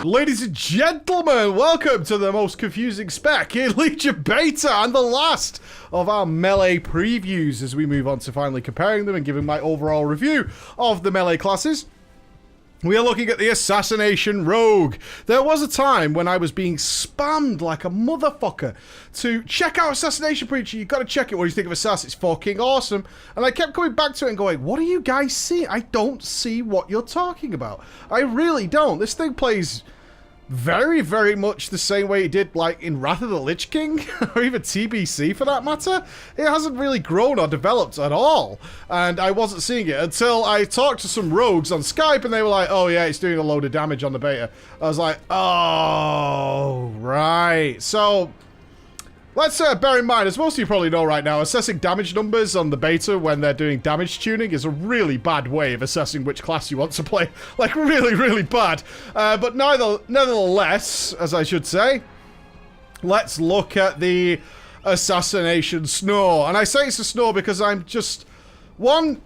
Ladies and gentlemen, welcome to the most confusing spec in Legion Beta and the last of our melee previews as we move on to finally comparing them and giving my overall review of the melee classes. We are looking at the Assassination Rogue. There was a time when I was being spammed like a motherfucker to check out Assassination Preacher. You've got to check it. What do you think of Assassin? It's fucking awesome. And I kept coming back to it and going, what do you guys see? I don't see what you're talking about. I really don't. This thing plays very, very much the same way it did, like, in Wrath of the Lich King, or even TBC for that matter. It hasn't really grown or developed at all, and I wasn't seeing it until I talked to some rogues on Skype, and they were like, oh yeah, it's doing a load of damage on the beta. I was like, oh, right. So let's bear in mind, as most of you probably know right now, assessing damage numbers on the beta when they're doing damage tuning is a really bad way of assessing which class you want to play. Like, really, really bad. But nevertheless, as I should say, let's look at the Assassination Snore. And I say it's a snore because I'm just, one,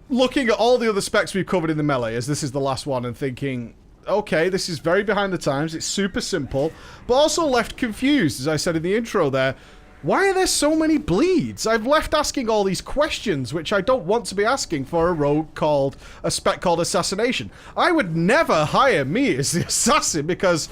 looking at all the other specs we've covered in the melee, as this is the last one, and thinking, okay, this is very behind the times, it's super simple, but also left confused, as I said in the intro there. Why are there so many bleeds? I've left asking all these questions, which I don't want to be asking for a rogue called, a spec called Assassination. I would never hire me as the assassin, because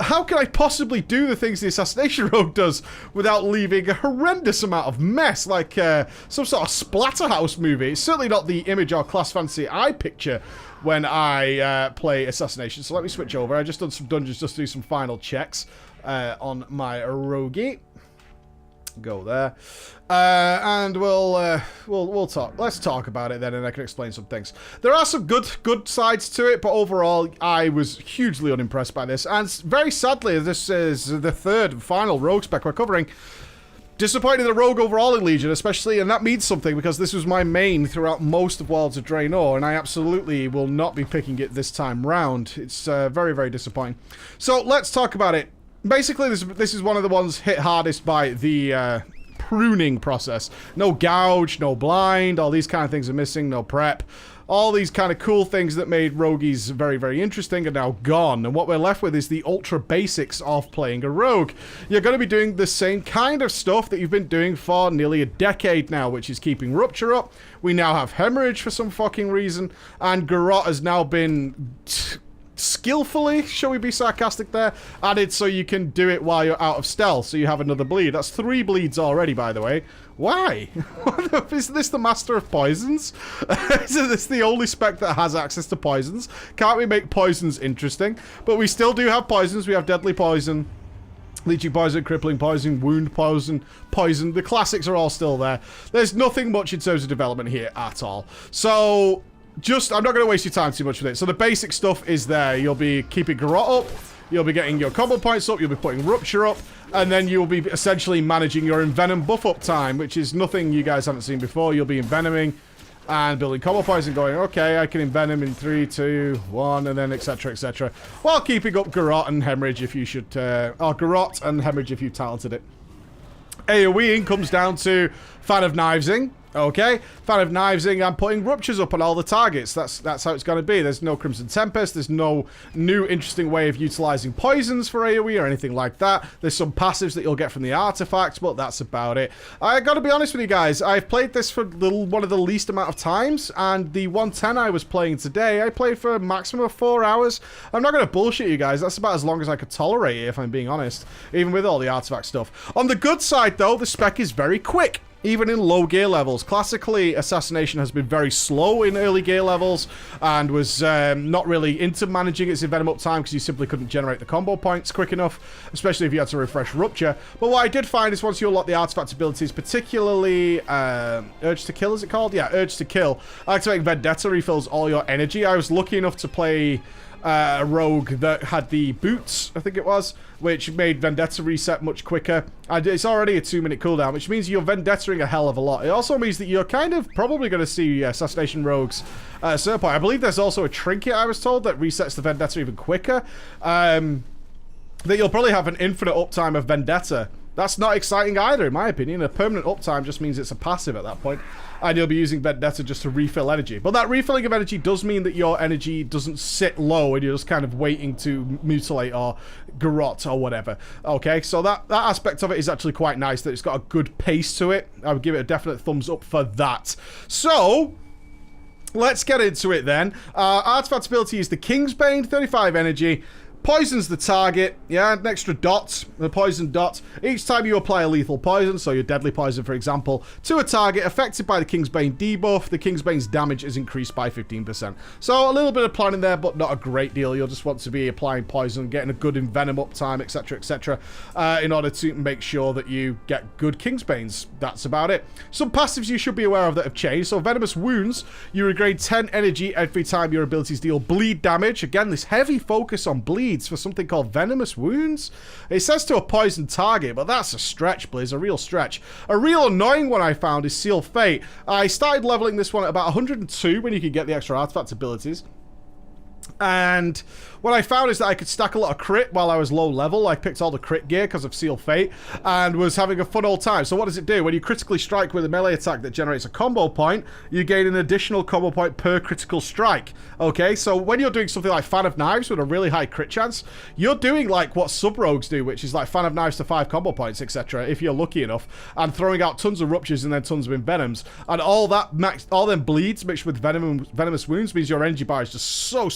how can I possibly do the things the Assassination Rogue does without leaving a horrendous amount of mess, like some sort of Splatterhouse movie? It's certainly not the image or class fantasy I picture when I play Assassination. So let me switch over. I just done some dungeons just to do some final checks on my roguey. Go there, and we'll talk. Let's talk about it then, and I can explain some things. There are some good sides to it, but overall, I was hugely unimpressed by this. And very sadly, this is the third and final rogue spec we're covering. Disappointed in the rogue overall in Legion, especially, and that means something because this was my main throughout most of Wilds of Draenor, and I absolutely will not be picking it this time round. It's very, very disappointing. So let's talk about it. Basically, this is one of the ones hit hardest by the pruning process. No gouge, no blind, all these kind of things are missing, no prep. All these kind of cool things that made rogues very, very interesting are now gone. And what we're left with is the ultra basics of playing a rogue. You're going to be doing the same kind of stuff that you've been doing for nearly a decade now, which is keeping Rupture up. We now have Hemorrhage for some fucking reason. And Garrote has now been skillfully, shall we be sarcastic there, added so you can do it while you're out of stealth, so you have another bleed. That's 3 bleeds already, by the way. Why? Is this the master of poisons? Is this the only spec that has access to poisons? Can't we make poisons interesting? But we still do have poisons. We have deadly poison, leeching poison, crippling poison, wound poison. The classics are all still there. There's nothing much in terms of development here at all. So I'm not going to waste your time too much with it. So the basic stuff is there. You'll be keeping Garrote up. You'll be getting your combo points up. You'll be putting Rupture up. And then you'll be essentially managing your Envenom buff up time, which is nothing you guys haven't seen before. You'll be Envenoming and building combo points and going, okay, I can Envenom in 3, 2, 1, and then etc, etc. While keeping up Garrote and Hemorrhage if you should, or Garrote and Hemorrhage if you talented it. AoEing comes down to Fan of Knivesing. Okay, Fan of Knivesing, I'm putting Ruptures up on all the targets. That's how it's going to be. There's no Crimson Tempest. There's no new interesting way of utilizing poisons for AoE or anything like that. There's some passives that you'll get from the artifacts, but that's about it. I got to be honest with you guys. I've played this for one of the least amount of times, and the 110 I was playing today, I played for a maximum of 4 hours. I'm not going to bullshit you guys. That's about as long as I could tolerate it, if I'm being honest, even with all the artifact stuff. On the good side, though, the spec is very quick. Even in low gear levels. Classically, Assassination has been very slow in early gear levels and was not really into managing its Envenom up time because you simply couldn't generate the combo points quick enough, especially if you had to refresh Rupture. But what I did find is once you unlock the artifact abilities, particularly Urge to Kill, is it called? Yeah, Urge to Kill. Activating Vendetta refills all your energy. I was lucky enough to play a rogue that had the boots, I think it was, which made Vendetta reset much quicker. And it's already a 2-minute cooldown, which means you're Vendettering a hell of a lot. It also means that you're kind of probably going to see Assassination rogues at a certain point. I believe there's also a trinket, I was told, that resets the Vendetta even quicker. That you'll probably have an infinite uptime of Vendetta That's not exciting either, in my opinion. A permanent uptime just means it's a passive at that point, and you'll be using Vendetta just to refill energy. But that refilling of energy does mean that your energy doesn't sit low and you're just kind of waiting to mutilate or garrot or whatever. Okay, so that aspect of it is actually quite nice, that it's got a good pace to it. I would give it a definite thumbs up for that. So let's get into it then. Artifact ability is the Kingsbane, 35 energy. Poisons the target, yeah, an extra dot, the poison dot. Each time you apply a lethal poison, so your deadly poison, for example, to a target affected by the Kingsbane debuff, the Kingsbane's damage is increased by 15%. So a little bit of planning there, but not a great deal. You'll just want to be applying poison, getting a good envenom uptime, etc., etc., in order to make sure that you get good Kingsbanes. That's about it. Some passives you should be aware of that have changed. So Venomous Wounds, you regain 10 energy every time your abilities deal bleed damage. Again, this heavy focus on bleed for something called Venomous Wounds. It says to a poisoned target, but that's a stretch, Blizz, a real stretch. A real annoying one I found is Seal Fate. I started leveling this one at about 102 when you could get the extra artifact abilities. And what I found is that I could stack a lot of crit while I was low level. I picked all the crit gear because of Seal Fate and was having a fun old time. So what does it do? When you critically strike with a melee attack that generates a combo point, you gain an additional combo point per critical strike. Okay, so when you're doing something like Fan of Knives with a really high crit chance, you're doing like what sub-rogues do, which is like Fan of Knives to 5 combo points, etc., if you're lucky enough, and throwing out tons of ruptures and then tons of envenoms. And all that all them bleeds mixed with Venomous Wounds means your energy bar is just so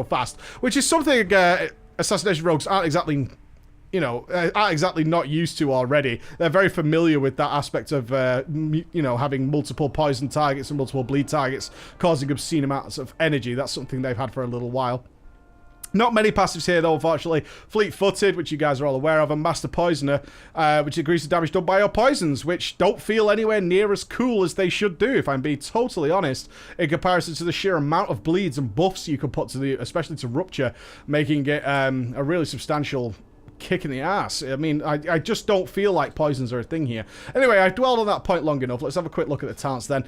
fast, which is something Assassination rogues aren't exactly, you know, aren't exactly not used to already. They're very familiar with that aspect of, you know, having multiple poison targets and multiple bleed targets causing obscene amounts of energy. That's something they've had for a little while. Not many passives here, though, unfortunately. Fleet-footed, which you guys are all aware of, and Master Poisoner, which increases damage done by your poisons, which don't feel anywhere near as cool as they should do, if I'm being totally honest, in comparison to the sheer amount of bleeds and buffs you can put to the, especially to Rupture, making it a really substantial kick in the ass. I mean, I just don't feel like poisons are a thing here. Anyway, I've dwelled on that point long enough. Let's have a quick look at the talents then.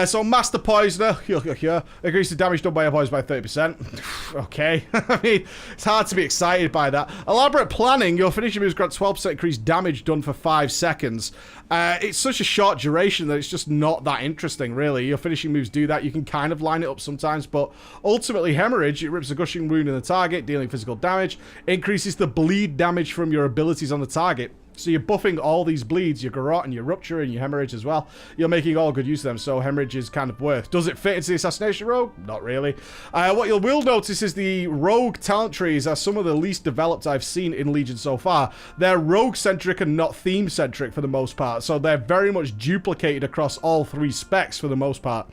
So Master Poisoner, increases damage done by a poison by 30%. Okay. I mean, it's hard to be excited by that. Elaborate Planning, your finishing moves grant 12% increased damage done for 5 seconds. It's such a short duration that it's just not that interesting, really. Your finishing moves do that. You can kind of line it up sometimes, but ultimately, Hemorrhage, it rips a gushing wound in the target, dealing physical damage, increases the bleed damage from your abilities on the target. So you're buffing all these bleeds, your Garrot and your Rupture and your Hemorrhage as well. You're making all good use of them, so Hemorrhage is kind of worth. Does it fit into the Assassination Rogue? Not really. What you will notice is the Rogue talent trees are some of the least developed I've seen in Legion so far. They're Rogue-centric and not theme-centric for the most part, so they're very much duplicated across all 3 specs for the most part.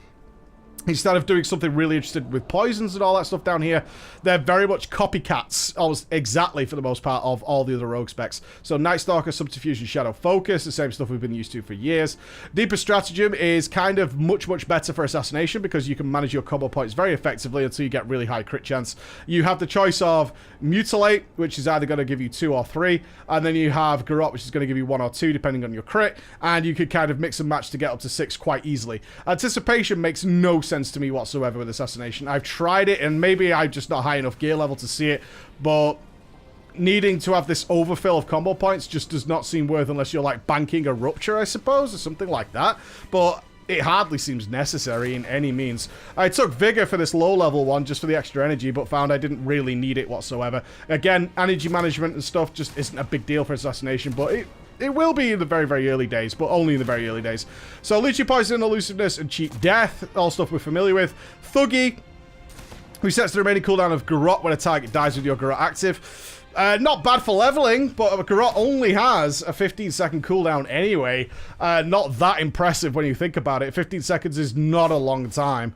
Instead of doing something really interesting with poisons and all that stuff down here, they're very much copycats, almost exactly for the most part, of all the other rogue specs. So Night Stalker, Subterfuge, and Shadow Focus, the same stuff we've been used to for years. Deeper Stratagem is kind of much better for Assassination because you can manage your combo points very effectively until you get really high crit chance. You have the choice of Mutilate, which is either going to give you 2 or 3, and then you have Garrot, which is going to give you 1 or 2, depending on your crit, and you could kind of mix and match to get up to 6 quite easily. Anticipation makes no sense to me whatsoever with Assassination. I've tried it, and maybe I'm just not high enough gear level to see it, but needing to have this overfill of combo points just does not seem worth unless you're like banking a Rupture, I suppose, or something like that. But it hardly seems necessary in any means. I took Vigor for this low-level one just for the extra energy, but found I didn't really need it whatsoever. Again, energy management and stuff just isn't a big deal for Assassination, but it will be in the very early days, but only in the very early days. So Leechy Poison, Elusiveness, and Cheat Death, all stuff we're familiar with. Thuggy, resets the remaining cooldown of Garrot when a target dies with your Garrot active. Not bad for leveling, but Garrot only has a 15-second cooldown anyway. Not that impressive when you think about it. 15 seconds is not a long time.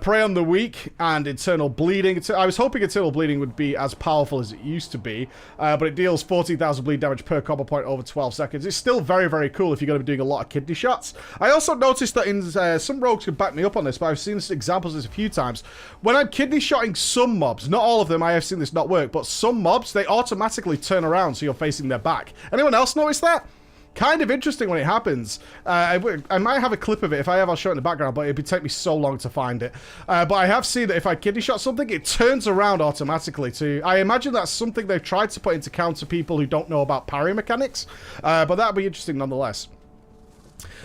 Prey on the Weak and Eternal Bleeding. I was hoping Eternal Bleeding would be as powerful as it used to be, but it deals 14,000 bleed damage per combo point over 12 seconds. It's still very cool if you're going to be doing a lot of kidney shots. I also noticed that in some rogues can back me up on this, but I've seen examples of this a few times. When I'm kidney shotting some mobs, not all of them, I have seen this not work, but some mobs, they automatically turn around so you're facing their back. Anyone else notice that? kind of interesting when it happens. I might have a clip of it. If I have, I'll show it in the background, but it would take me so long to find it. But I have seen that if I kidney shot something, it turns around automatically too. I imagine that's something they've tried to put into counter people who don't know about parry mechanics, but that'd be interesting nonetheless.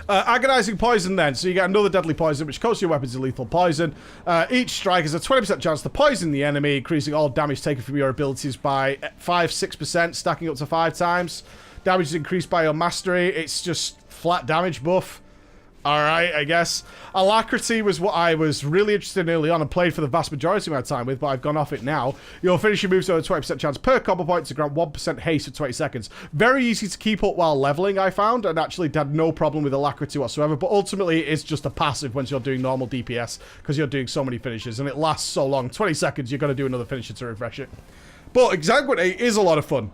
Agonizing poison then. So you get another deadly poison, which coats your weapons in lethal poison. Each strike has a 20% chance to poison the enemy, increasing all damage taken from your abilities by 5-6%, stacking up to 5 times. Damage is increased by your mastery. It's just flat damage buff. Alright, I guess. Alacrity was what I was really interested in early on and played for the vast majority of my time with, but I've gone off it now. Your finishing moves have a 20% chance per combo point to grant 1% haste for 20 seconds. Very easy to keep up while leveling, I found, and actually had no problem with alacrity whatsoever, but ultimately it's just a passive once you're doing normal DPS, because you're doing so many finishes, and it lasts so long. 20 seconds, you're going to do another finisher to refresh it. But Exsanguinate is a lot of fun.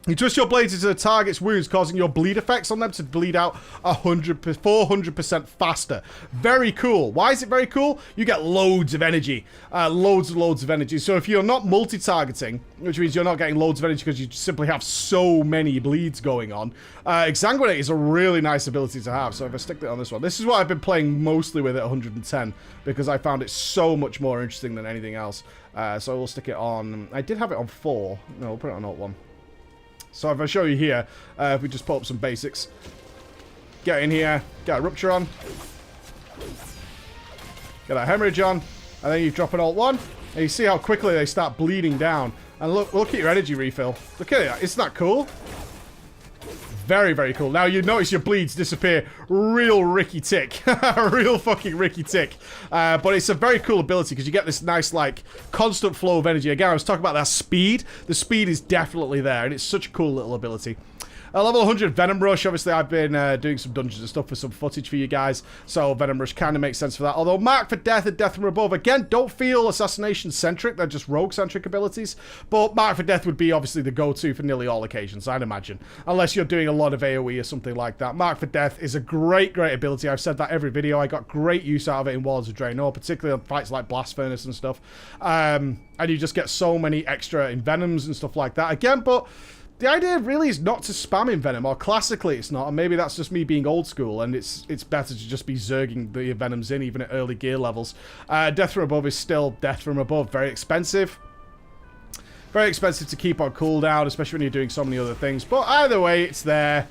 You twist your blades into the target's wounds, causing your bleed effects on them to bleed out 400% faster. Very cool. Why is it very cool? You get loads of energy. Loads and loads of energy. So if you're not multi-targeting, which means you're not getting loads of energy because you simply have so many bleeds going on, Exsanguinate is a really nice ability to have. So if I stick it on this one, this is what I've been playing mostly with at 110, because I found it so much more interesting than anything else. So we'll stick it on. I did have it on 4. No, we'll put it on Alt 1. So if I show you here, if we just pull up some basics. Get in here, get a Rupture on. Get a Hemorrhage on. And then you drop an Alt 1. And you see how quickly they start bleeding down. And look at your energy refill. Look at it, isn't that cool? Very, very cool. Now, you notice your bleeds disappear real Ricky Tick. Real fucking Ricky Tick. But it's a very cool ability because you get this nice, like, constant flow of energy. Again, I was talking about that speed. The speed is definitely there, and it's such a cool little ability. Level 100 Venom Rush. Obviously, I've been doing some dungeons and stuff for some footage for you guys, so Venom Rush kind of makes sense for that. Although Mark for Death and Death from Above, again, don't feel Assassination-centric. They're just rogue-centric abilities. But Mark for Death would be obviously the go-to for nearly all occasions, I'd imagine. Unless you're doing a lot of AoE or something like that. Mark for Death is a great, great ability. I've said that every video. I got great use out of it in Warlords of Draenor, particularly on fights like Blast Furnace and stuff. And you just get so many extra Envenoms and stuff like that. Again, but the idea really is not to spam Envenom, or classically it's not, and maybe that's just me being old school, and it's better to just be zerging the Envenoms in, even at early gear levels. Death from Above is still Death from Above. Very expensive. Very expensive to keep on cooldown, especially when you're doing so many other things, but either way, it's there.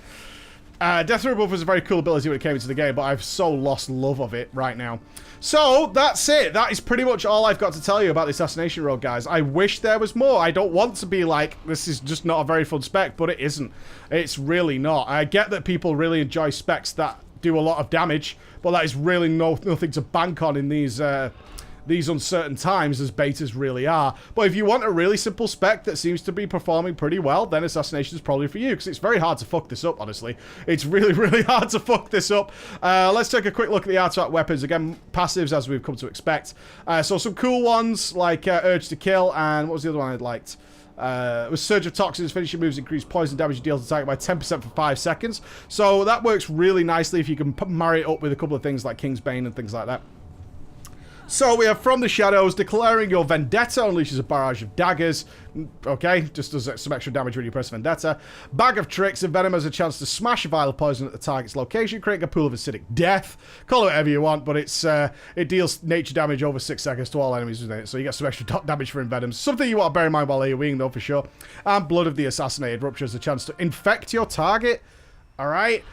Death from Above was a very cool ability when it came into the game, but I've so lost love of it right now. So, that's it. That is pretty much all I've got to tell you about the Assassination Rogue, guys. I wish there was more. I don't want to be like, this is just not a very fun spec, but it isn't. It's really not. I get that people really enjoy specs that do a lot of damage, but that is really nothing to bank on in these uncertain times, as betas really are. But if you want a really simple spec that seems to be performing pretty well, then Assassination is probably for you, because it's very hard to fuck this up, honestly. It's really, really hard to fuck this up. Let's take a quick look at the artifact weapons. Again, passives, as we've come to expect. So some cool ones, like Urge to Kill, and what was the other one I liked? With Surge of Toxins, finishing moves increase poison damage you deal to target by 10% for 5 seconds. So that works really nicely if you can marry it up with a couple of things like King's Bane and things like that. So we have From the Shadows, declaring your Vendetta unleashes a barrage of daggers. Okay, just does some extra damage when you press Vendetta. Bag of Tricks, Envenom has a chance to smash a vial of poison at the target's location, creating a pool of acidic death. Call it whatever you want, but it deals nature damage over 6 seconds to all enemies within it, so you get some extra damage for Envenoms. Something you want to bear in mind while AoEing, though, for sure. And Blood of the Assassinated Rupture has a chance to infect your target. Alright.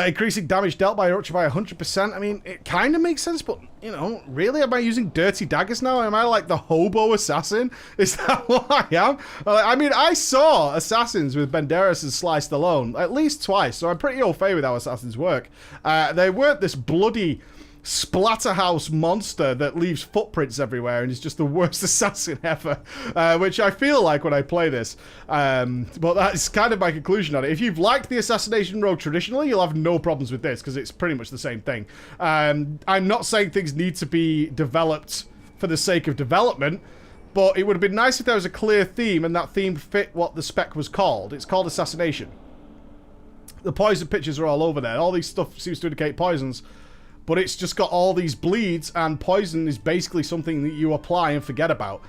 Increasing damage dealt by Rupture by 100%. I mean, it kind of makes sense, but, you know, really? Am I using dirty daggers now? Am I like the hobo assassin? Is that what I am? I mean, I saw assassins with Banderas and Sly Stallone at least twice, so I'm pretty au fait with how assassins work. They weren't this bloody splatterhouse monster that leaves footprints everywhere and is just the worst assassin ever, which I feel like when I play this. But that's kind of my conclusion on it. If you've liked the Assassination Rogue traditionally, you'll have no problems with this, because it's pretty much the same thing. I'm not saying things need to be developed for the sake of development, but it would have been nice if there was a clear theme and that theme fit what the spec was called. It's called Assassination. The poison pictures are all over there. All these stuff seems to indicate poisons, but it's just got all these bleeds, and poison is basically something that you apply and forget about.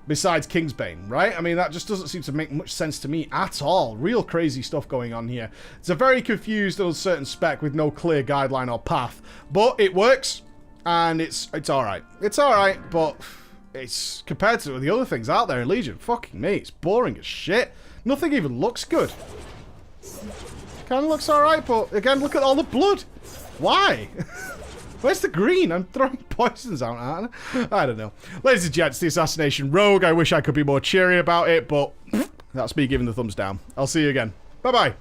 besides Kingsbane, right? I mean, that just doesn't seem to make much sense to me at all. Real crazy stuff going on here. It's a very confused, uncertain spec with no clear guideline or path, but it works, and it's all right. It's all right, but it's compared to the other things out there in Legion, fucking me, it's boring as shit. Nothing even looks good. Kind of looks all right, but again, look at all the blood. Why? Where's the green? I'm throwing poisons out, aren't I? I don't know. Ladies and gents, the Assassination Rogue. I wish I could be more cheery about it, but that's me giving the thumbs down. I'll see you again. Bye-bye.